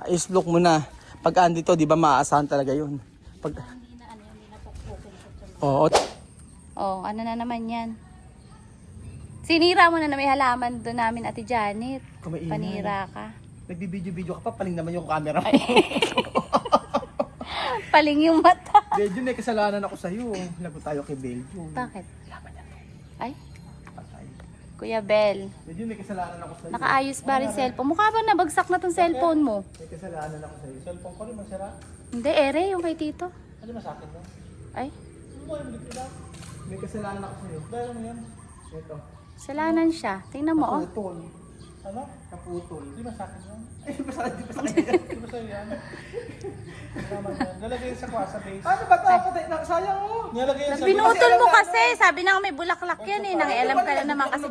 Islock mo na. Pag andito, di ba maaasahan talaga yun. Pag... Oo. Oh, ano na naman yan? Sinira mo na may halaman doon namin, Ate Janet. Kumaingay. Panira ka. Nagbibideo-video ka pa, paling naman yung camera mo. Paling yung mata. Belgium, may kasalanan ako sa'yo. Lago tayo kay Belgium. Bakit? Laman yan to. Ay, Patay. Kuya Bel. Belgium, may kasalanan ako sa'yo. Nakaayos ba rin cellphone? Mukha ba nabagsak na tong cellphone mo? May kasalanan ako sa'yo. Cellphone ko rin masira. Hindi, ere, yung kay Tito. Ano ba sa akin mo? Ay, May kasalanan ako sa'yo. Dahil mo yan. Ito. salanan siya. Tingnan mo, oh. Naputol. Ano? Naputol. Di ba sa akin yan? Ay, di ba sa akin yan? Di ba sa'yo yan? Nalagay sa kwa sa base. Ano ba ito? Patay na. Sayang mo. Nalagay sa Pinutol mo kasi. Sabi na nga may bulaklak yan eh. Nangialam ka na naman kasi.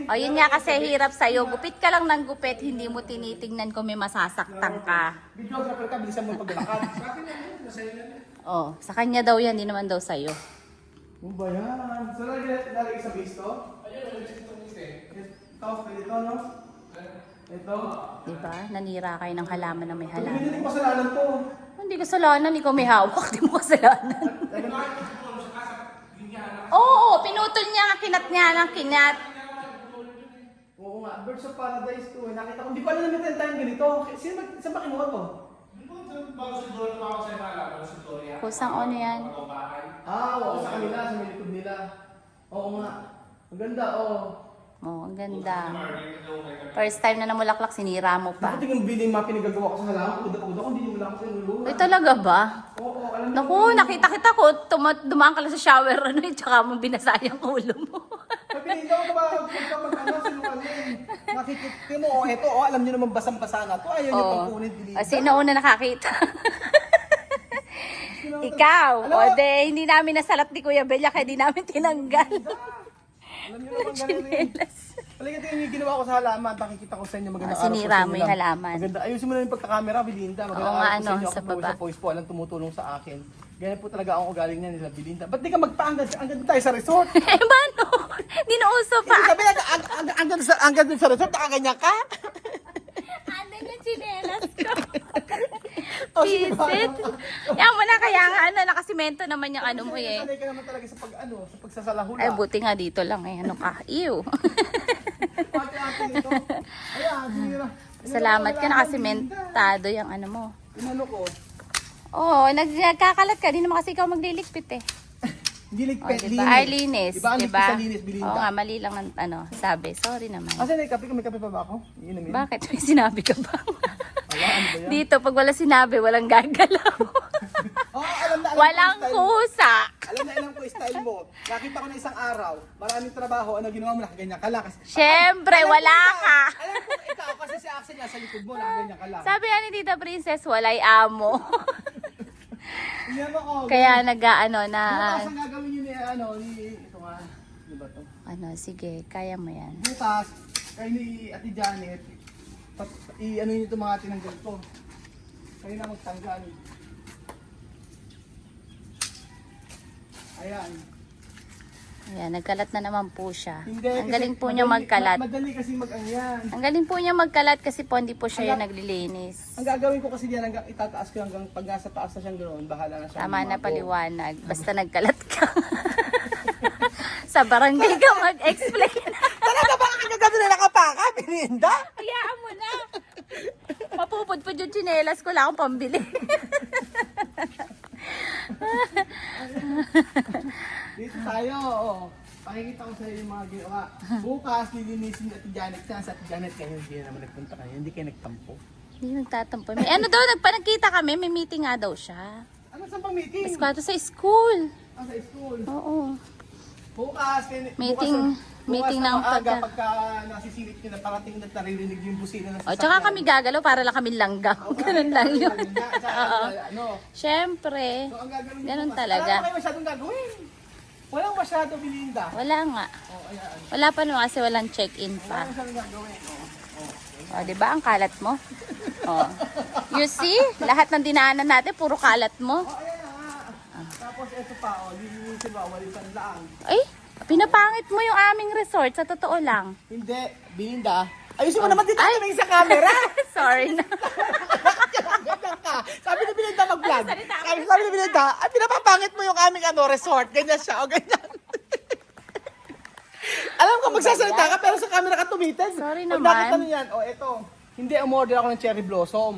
O yun nga kasi hirap sa'yo. Gupit ka lang ng gupit. Hindi mo tinitingnan kung may masasaktan ka. Videographer ka, bilisan mo paglakad. Sa akin yan. Nasa'yo yan. Oh, sa kanya daw yan. Hindi naman daw sa'yo. Ano ba yan? So, nalagay sa base to? Ayun, nalagay sa base eh. Ito, ito, no? Ito. Diba? Nanira kayo ng halaman na may Hindi halaman. ko kasalanan to. Hindi kasalanan. Ikaw may hawak. Hindi mo kasalanan. Oo, pinutol niya nga. Kinat niya ng kinat. Oo nga, Birds of Paradise to. Nakita ko, hindi ko alam na may time ganito. Saan ba kinuha to? Kusang ano yan? Oo, sa kanila, sa may likod nila. Oo nga. Ang ganda, oo. Oh, ang ganda. First time na namulaklak, sinira mo pa. Bakit yung biling mga pinagagawa ko sa halaman? Uda-uda ko, hindi mo lang ako sa inulungan. Ay, talaga ba? Oo, alam mo. Naku, nakita kita ko. Dumaan ka lang sa shower, ano eh, tsaka mo binasayang ulo mo. Sabi daw ko ba, mag-ano, sinungaling. Nakikita mo, eto, alam niyo naman basang-basa na to. Ayaw niyo pang kunin, delete. Sino una nakakita? Ikaw. O de, hindi namin nasalat ni Kuya Bella, kaya di namin tinanggal. Alam niyo naman ganun. Halika tingin yung ginawa ko sa halaman, pakikita ko sa inyo magandang araw po Sinira sa mo inyo yung lang. halaman. Maganda. Ayusin mo na yung pagkakamera, Belinda. Magandang Oo nga, araw po sa inyo. sa Ako po baba. sa voice po, alang tumutulong sa akin. Ganyan po talaga ang ugaling niya nila, Belinda. Ba't di ka magpaanggad? Anggad tayo sa resort. Eh, paano? Hindi na uso pa. Sabi na, anggad sa resort, nakaganyan ka? Andan yung chinelas ko. O, sige ba? Visit. Yan mo na, kaya nga, ano, nakasimento naman yung ano mo eh. Sanay ka naman talaga sa sa pagsasalahula. Ay, buti nga dito lang eh. Ano ka? Ew. Ate ito. Ayan, sinira. Salamat ka, nakasimentado yung ano mo. Inano ko. Oo, nagkakalat ka. Di naman kasi ikaw magliligpit eh. Hindi O, nagpet, diba? Ay, linis. Diba? Ang Diba? ligpit sa linis, Belinda. Oo nga, mali lang ang ano, sabi. Sorry naman. Asan may kape? May kape pa ba ako? Iinumin. Bakit? May sinabi ka ba? Wala, ano ba yan? Dito, pag wala sinabi, walang gagalaw. Oh, alam na, Walang ko yung style mo. kusa. Alam ko yung style mo. Nakita ko na isang araw, maraming trabaho, ano ginawa mo, nakaganyan ka lang. Kasi, Siyempre, alam ko wala ikaw. ka. Alam ko ikaw, kasi si Axel nasa likod mo, nakaganyan ka lang. Sabi nga ni Tita Princess, walay amo. Hindi naman ako. Kaya nag-ano na... Bukas ang gagawin niyo ni, ito nga, di ba to? Ano, sige, kaya mo yan. Bukas, kayo ni Ate Janet, ano niyo ito mga tinanggal ko. Kayo na magtanggal. Ayan. Ayan, nagkalat na naman po siya. Hindi, Ang kasi galing po niya magkalat. Madali kasi mag-anyan. Ang galing po niya magkalat kasi po hindi po siya yung naglilinis. Ang gagawin ko kasi diyan, hanggang itataas ko hanggang pag nasa taas na siyang ganoon, bahala na siya. Tama na lumago. paliwanag. Basta nagkalat ka. Sa barangay ka mag-explain. Talaga ba ang gagawin na nakapaka, Belinda? Hayaan mo na. Mapupudpud yung tsinelas ko, wala akong pambili. Dito tayo, oh. Pakikita ko sa iyo yung mga ginawa. Bukas, lilinisin ni Ate Janet siya. Sa Ate Janet kayo, hindi naman nagpunta kayo. Hindi kayo nagtampo. Hindi nagtatampo. May ano daw, nagpanagkita kami, may meeting nga daw siya. Ano sa pang meeting? Eskwado sa school. Sa school. Oo. Bukas, Meeting ng pagka nasisilip nyo na parating na naririnig yung busina ng O, tsaka kami gagalaw para lang kami langgaw. Ganun lang yun. Ano? Siyempre. So, ang gagawin nyo Ganun bukas, talaga. Wala kayo masyadong gagawin. Walang masyado, Belinda. Wala nga. Oh, ayan. Wala pa naman kasi walang check-in Wala pa. masyadong gagawin. O, di ba ang kalat mo? O. You see? Lahat ng dinaanan natin, puro kalat mo. Oh, ayan na nga. Tapos ito pa, lilinisin mo, walisan lang. Ay, pinapangit mo yung aming resort, sa totoo lang. Hindi, Belinda. Ayusin mo naman dito sa camera. Sorry na. Sabi ni Belinda mag-vlog. Salita ka. Sabi ni Belinda, ay pinapapangit mo yung aming resort. Ganyan siya, o ganyan. Alam ko magsasalita ka pero sa camera ka tumitig. Sorry Pag naman. nakita niyo yan, eto. Hindi, umorder ako ng cherry blossom.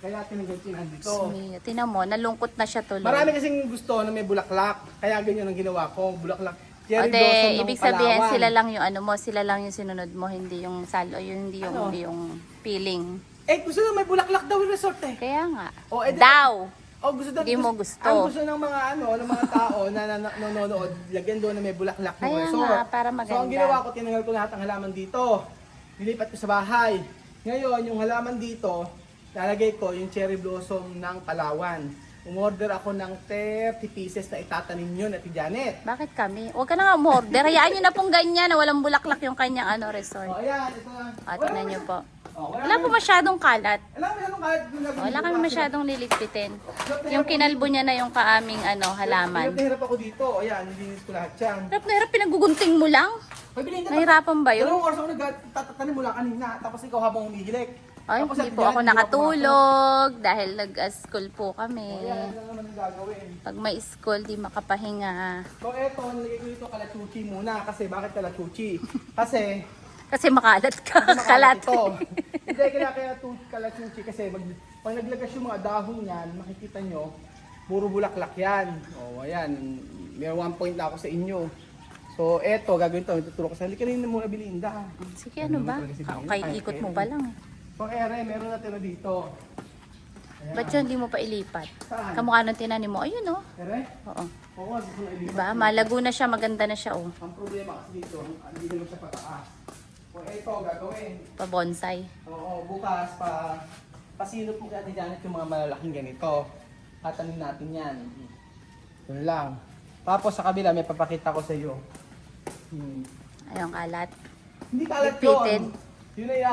Kaya tinanggal dito. Mia, tinan mo, nalungkot na siya tuloy. Marami kasing gusto na may bulaklak. Kaya ganyan ang ginawa ko, bulaklak. Cherry O de, blossom ng ibig sabihin Palawan. sila lang yung ano mo, sila lang yung sinunod mo, hindi yung salo, hindi yung, Ano? yung feeling. Gusto na may bulaklak daw yung resort eh. Kaya nga. O, di- Daw. Gusto daw. Hindi mo gusto. Ang gusto ng mga ng mga tao na nanonood, lagyan doon na may bulaklak yung Kaya resort. nga, para So ang maganda. ginawa ko, tinanggal ko lahat ng halaman dito. Nilipat ko sa bahay. Ngayon, yung halaman dito, lalagay ko yung cherry blossom ng Palawan. Umorder ako ng 30 pieces na itatanim yun, Ate Janet. Bakit kami? Huwag ka na nga umorder. Hayaan nyo na pong ganyan na walang bulaklak yung kanyang resort. Ayan, ito na. Tingnan nyo po. Wala Wala po masyadong kalat. Alam mo yung kahit Wala kami masyadong lilipitin. Yung kinalbo niya na yung kaaming halaman. Hirap ako dito. Ayan, nilinis ko lahat yan. Hirap na hirap, pinagugunting mo lang. Nahirapan ba yun? Dalawang oras ako nagtatanim mula kanina, tapos ikaw habang umihilik. Ay, Tapos hindi at po yan, ako hindi nakatulog dahil nag-school po kami. Ayan, ano naman ang gagawin. Pag may school, di makapahinga. So eto, nilagay ko dito kalachuchi muna. Kasi bakit kalachuchi? Kasi Kasi makalat ka, makalat kalat. ito. Hindi, kaya kalachuchi kasi pag naglagas yung mga dahon yan, makikita nyo, puro bulaklak yan. Ayan, may 1 point na ako sa inyo. So eto, gagawin ito, tuturo ko sa hindi kanina muna Belinda. Sige, ano ba? Kay ikot mo ba lang? So meron natin na dito. Ba't yun, hindi mo pa ilipat? Saan? Kamukha nung tinanim mo. Ayun, oh. Ere? Oo. Oo, gusto ko na ilipat. Diba? Malago na siya, maganda na siya, oh. Ang problema kasi dito, hindi naman siya pataas. So ito, gagawin. Pa-bonsai. Oo, bukas pasilot mo kay Ate Janet yung mga malalaking ganito. Tatanim natin yan. Yun lang. Tapos sa kabila, may papakita ko sa iyo. Ayun, kalat. Hindi kalat Repeated. yun. Yun ay,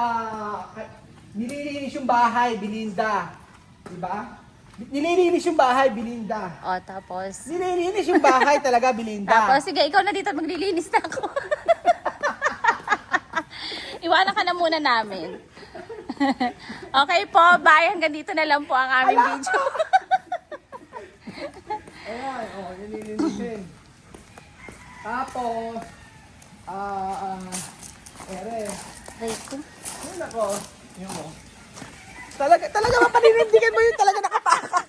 nililinis yung bahay, Belinda. Diba? Nililinis yung bahay, Belinda. O, tapos... Nililinis yung bahay talaga, Belinda. Tapos, sige, ikaw na dito at maglilinis na ako. Iwanan ka na muna namin. Okay po, bye. Hanggang dito na lang po ang aming video. Ayan, nililinisin. Tapos, ere. Rico. Yun ako. Yun mo. Talaga mapaninindigan mo yun talaga nakapakan.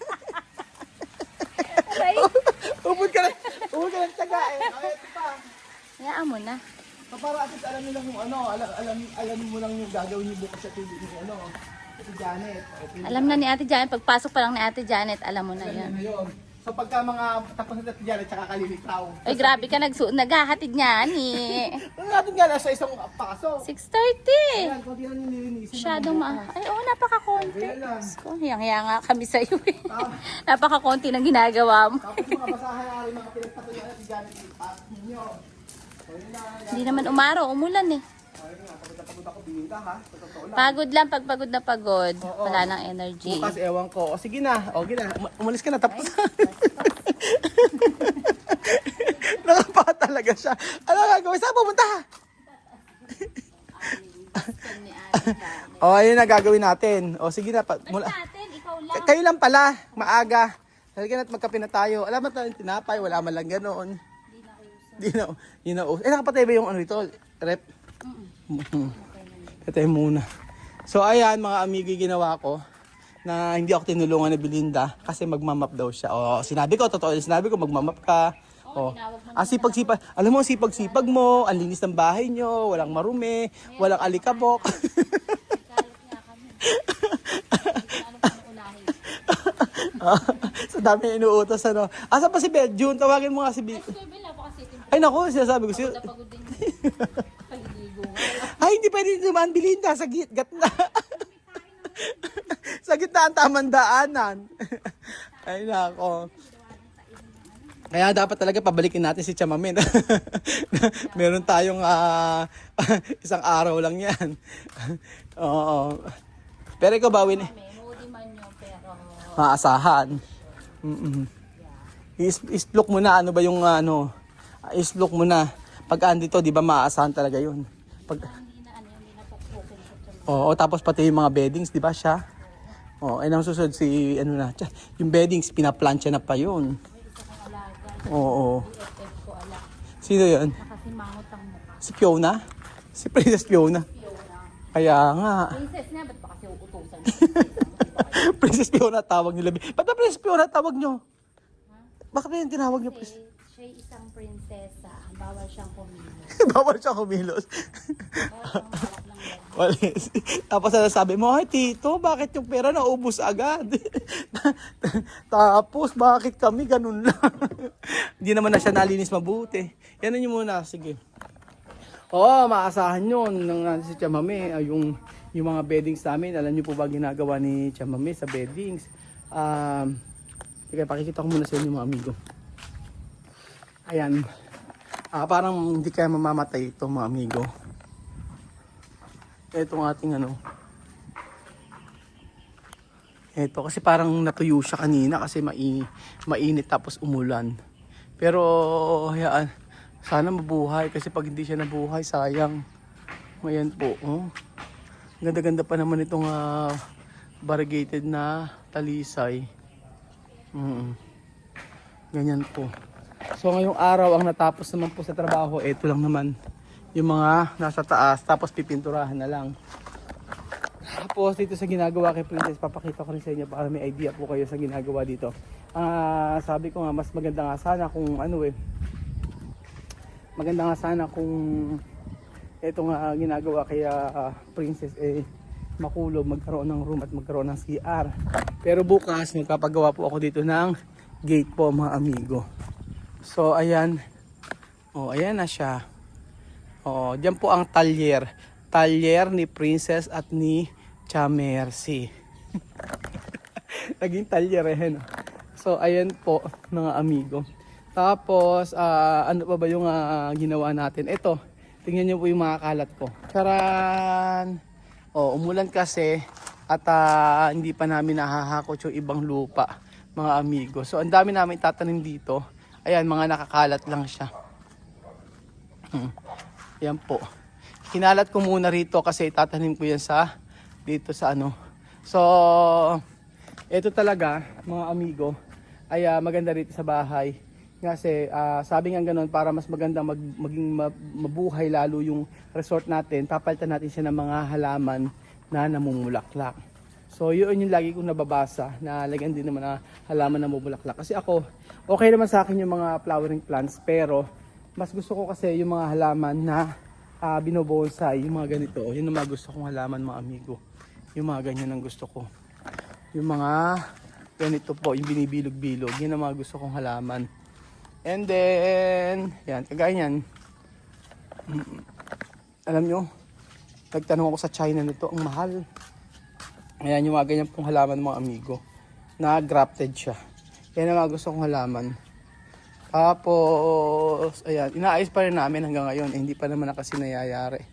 Aray. Ubod ka ng tiyaga eh. Ito pa. Hayaan mo na. So, para at least alam niyo lang yung alam mo lang yung gagawin niyo bukas sa TV ni Ate Janet. Alam na ni Ate Janet, pagpasok pa lang ni Ate Janet, alam mo na Alam yan. niyo na yun. So pagka mga tapos na Ate Janet, tsaka kalilitaw. Ay, grabe ka, naghahatid niya, ni. Ano natin nga sa isang paso? 6:30. Ayan, kung di lang yung nilinisin. Masyadong Ay, oo, napaka-konti. Ayan lang. Hiyang-hiya nga kami sa'yo eh. Ah. Napaka-konti ng ginagawa mo. Tapos yung mga basahan na rin, mga pinagpatuloy na si Janet, ipat ninyo. So yun na. Hindi naman umaraw, umulan eh. Ayun nga, pagod ako, Belinda ha. Sa totoo lang. Pagod lang, pag pagod na pagod. Oo. Wala nang energy. Bukas, ewan ko. O sige na. Okay na. Umalis ka na. Tapos. Nakapa talaga siya. Ano gagawin? Saan pupunta? O, ayun na gagawin natin. O, sige na. Natin, ikaw lang. Kayo lang pala. Maaga. Halika na't magkape na tayo. Alam mo tayo tinapay. Wala man lang ganoon. Di na. Yun na. Nakapatay ba yung ano ito? Rep? Patay muna. So, ayan mga amigo ginawa ko na hindi ako tinulungan ni Belinda kasi magmamap daw siya. O, sinabi ko, totoo sinabi ko, magmamap ka. O, sipag-sipag. Alam mo, sipag-sipag mo, ang linis ng bahay nyo, walang marumi, walang alikabok. Sa dami inuutos, ano. Asa pa si Bedjun? Tawagin mo nga si Ay, naku, sinasabi ko siya. Ay, hindi pwede dumaan, Belinda, sa gitna. Sa gitna ang tamang daanan. Ay, nako. Kaya dapat talaga pabalikin natin si Chamamin. Meron tayong isang araw lang yan. Oo. Pero ikaw bawin eh. Maasahan. Isplok mo na, ano ba yung isplok mo na. Pag andito, di ba maasahan talaga yun. Oo, tapos pati yung mga beddings, di ba siya? Oh, ay nang susunod si ano na, yung beddings pinaplansya na pa yun. May isa kong alaga. Oo. BFF ko ala. Sino yun? Nakasimangot ang mukha. Si Fiona? Si Princess Fiona. Fiona. Kaya nga. Princess niya, ba't ba kasi uutusan? Princess Fiona tawag nila. Ba't ba Princess Fiona tawag nyo? Bakit ba yung tinawag nyo Princess? Siya isang prinsesa. Bawal siyang kumilos. Bawal siya kumilos. Bawal siyang malak ng yan. Walis. Tapos sabi mo, ay tito, bakit yung pera naubos agad? Tapos, bakit kami ganun lang? Hindi naman na siya nalinis mabuti. Yan nyo muna, sige. Oo, maasahan yun. Nang si Chamame, yung mga beddings namin. Alam niyo po ba ginagawa ni Chamame sa beddings? Sige, pakikita ko muna sa inyo mga amigo. Ayan. Parang hindi kaya mamamatay ito mga amigo. Itong ating ano. Ito kasi parang natuyo siya kanina kasi mainit tapos umulan. Pero hayaan, sana mabuhay kasi pag hindi siya nabuhay sayang. Ayan po. Oh. Ganda-ganda pa naman itong variegated na talisay. Ganyan po. So ngayong araw ang natapos naman po sa trabaho, ito lang naman yung mga nasa taas, tapos pipinturahan na lang. Tapos dito sa ginagawa kay Princess, papakita ko rin sa inyo para may idea po kayo sa ginagawa dito. Sabi ko nga mas maganda nga sana kung maganda nga sana kung ito nga ginagawa kaya Princess makulog, magkaroon ng room at magkaroon ng CR. Pero bukas magpapagawa po ako dito ng gate po mga amigo. So ayan. Oh, ayan na siya. Oh, diyan po ang talyer. Talyer ni Princess at ni Chamercy. Naging talyer no? So ayan po mga amigo. Tapos ano pa ba yung ginawa natin? Ito, tingnan niyo po yung mga kalat ko. Charan! Oh, umulan kasi at hindi pa namin nahahakot yung ibang lupa mga amigo. So ang dami namin tatanim dito. Ayan, mga nakakalat lang siya. Yan po. Kinalat ko muna rito kasi tatanim ko yan dito sa ano. So, ito talaga mga amigo ay maganda rito sa bahay. Kasi sabi nga ganun, para mas maganda maging mabuhay lalo yung resort natin, papalitan natin siya ng mga halaman na namumulaklak. So yun yung lagi kong nababasa na lagyan din naman na halaman na namumulaklak. Kasi ako, okay naman sa akin yung mga flowering plants, pero mas gusto ko kasi yung mga halaman na binobonsai, yung mga ganito. Yun ang mga gusto kong halaman mga amigo. Yung mga ganyan ang gusto ko. Yung mga ganito po, yung binibilog-bilog. Yun ang mga gusto kong halaman. And then, yan, kagaya yan. Alam nyo, nagtanong ako sa China nito, ang mahal. Ayan yung mga ganyan pong halaman mga amigo. Na grafted siya. Yan ang mga gusto kong halaman. Tapos, ayan, inaayos pa rin namin hanggang ngayon. Hindi pa naman na kasi nayayari.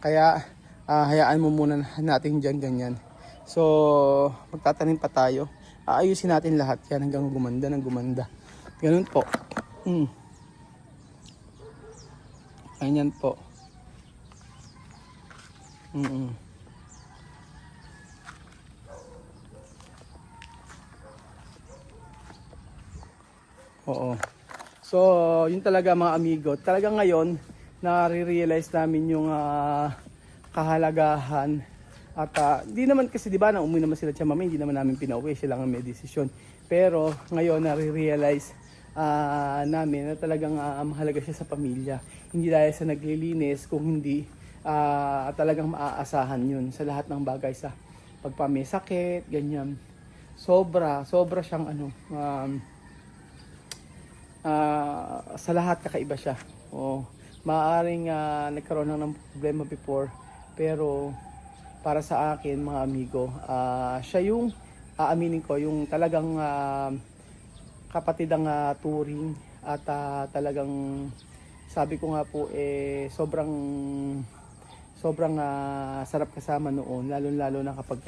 Kaya, hayaan mo muna natin dyan ganyan. So, magtatanim pa tayo. Aayusin natin lahat yan hanggang gumanda ng gumanda. Ganun po. Ganyan po. Oo. So, yun talaga mga amigo. Talaga ngayon, nare-realize namin yung kahalagahan. At di naman kasi, di ba, nang umuwi naman sila Chamame, hindi naman namin pinauwi, sila nga may desisyon. Pero ngayon, nare-realize namin na talagang mahalaga siya sa pamilya. Hindi dahil sa naglilinis, kung hindi talagang maaasahan yun sa lahat ng bagay, sa pagpamesakit, ganyan. Sobra siyang sa lahat kakaiba siya. Maaaring nagkaroon ng problema before, pero para sa akin mga amigo, siya yung aaminin ko, yung talagang kapatid ang turing at talagang sabi ko nga po sobrang sarap kasama noon, lalo na kapag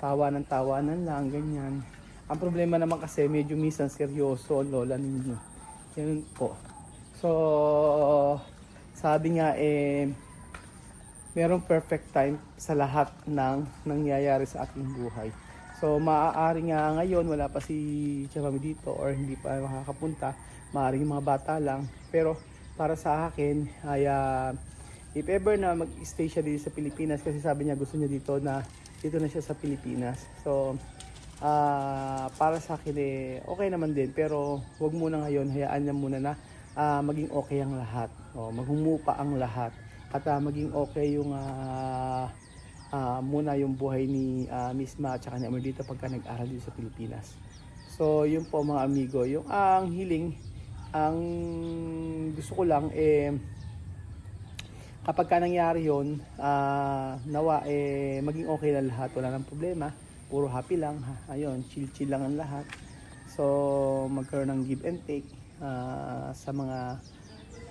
tawanan lang ganyan. Ang problema naman kasi medyo minsan seryoso ang lola ninyo. Yan po. So sabi nga merong perfect time sa lahat ng nangyayari sa ating buhay. So maaari nga ngayon wala pa si Tia Mami dito or hindi pa makakapunta, maaaring yung mga bata lang. Pero para sa akin ay if ever na mag-stay siya dito sa Pilipinas, kasi sabi niya gusto niya dito na siya sa Pilipinas. So para sa akin okay naman din, pero wag muna ngayon, hayaan niya muna na maging okay ang lahat. Maghumupa ang lahat at maging okay yung muna yung buhay ni Miss Ma at saka ni Amor dito pagka nag-aral dito sa Pilipinas. So yun po mga amigo, yung ang hiling, ang gusto ko lang kapag ka nangyari yun, nawa maging okay na lahat, wala nang problema, puro happy lang, ayun, chill lang ang lahat. So magkaroon ng give and take sa mga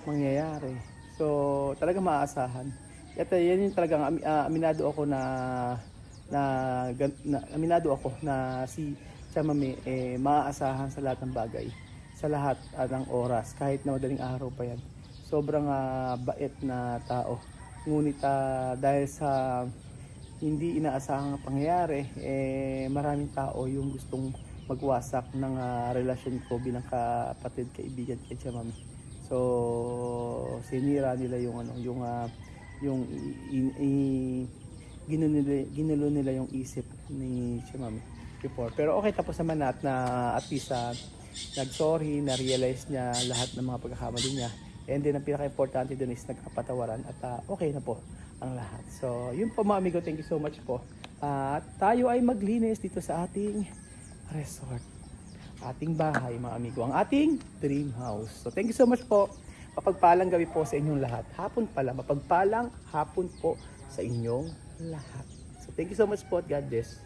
mangyayari. So talaga maaasahan. At yan yung talagang aminado ako aminado ako na si Tia Mami maaasahan sa lahat ng bagay, sa lahat ng oras, kahit na madaling araw pa yan. Sobrang bait na tao. Ngunit dahil sa hindi inaasahang pangyayari, maraming tao yung gustong magwasak ng relasyon ko bilang kapatid, kaibigan kay Tia Mami. So sinira nila yung ginulo nila yung isip ni Tia Mami before. Pero okay, tapos naman at least nag-sorry, na-realize niya lahat ng mga pagkakamali niya. And then ang pinaka-importante dun is nagkapatawaran at okay na po ang lahat. So yun po mga amigo, thank you so much po. At tayo ay maglinis dito sa ating resort, ating bahay mga amigo, ang ating dream house. So thank you so much po. Mapagpalang gabi po sa inyong lahat. Hapon pala, mapagpalang hapon po sa inyong lahat. So thank you so much po at God bless.